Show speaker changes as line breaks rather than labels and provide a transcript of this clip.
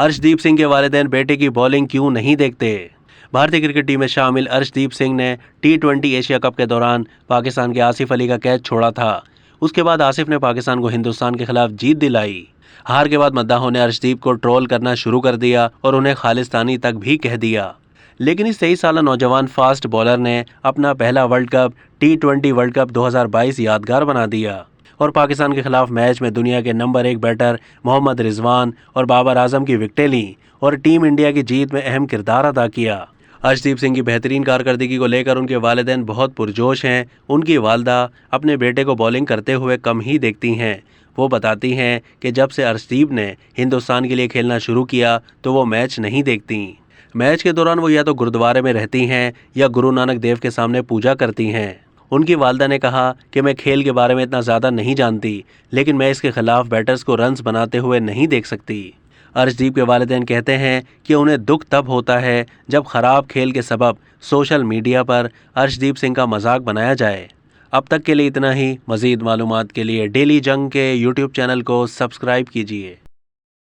अर्शदीप सिंह के वालिदैन बेटे की बॉलिंग क्यों नहीं देखते? भारतीय क्रिकेट टीम में शामिल अर्शदीप सिंह ने T20 एशिया कप के दौरान पाकिस्तान के आसिफ अली का कैच छोड़ा था। उसके बाद आसिफ ने पाकिस्तान को हिंदुस्तान के खिलाफ जीत दिलाई। हार के बाद मद्दाहों ने अर्शदीप को ट्रोल करना शुरू कर दिया और उन्हें खालिस्तानी तक भी कह दिया। लेकिन इस 23 साला नौजवान फास्ट बॉलर ने अपना पहला world cup T20 world cup 2022 यादगार बना दिया और पाकिस्तान के खिलाफ मैच में दुनिया के नंबर 1 बैटर मोहम्मद रिजवान और बाबर आजम की विकेटें लीं और टीम इंडिया की जीत में अहम किरदार अदा किया। अर्शदीप सिंह की बेहतरीन कारकर्दगी को लेकर उनके वालिदैन बहुत पुरजोश हैं। उनकी वालदा अपने बेटे को बॉलिंग करते हुए कम ही देखती हैं। वो बताती हैं कि जब से अर्शदीप ने हिंदुस्तान के लिए खेलना शुरू किया तो वो मैच नहीं देखती। मैच के दौरान वो या तो गुरुद्वारे में रहती हैं या गुरु नानक देव के सामने पूजा करती हैं। उनकी वालदा ने कहा कि मैं खेल के बारे में इतना ज़्यादा नहीं जानती, लेकिन मैं इसके खिलाफ बैटर्स को रन्स बनाते हुए नहीं देख सकती। अर्शदीप के वालिदैन कहते हैं कि उन्हें दुख तब होता है जब ख़राब खेल के सबब सोशल मीडिया पर अर्शदीप सिंह का मजाक बनाया जाए। अब तक के लिए इतना ही। मज़ीद मालूमात के लिए डेली जंग के YouTube चैनल को सब्सक्राइब कीजिए।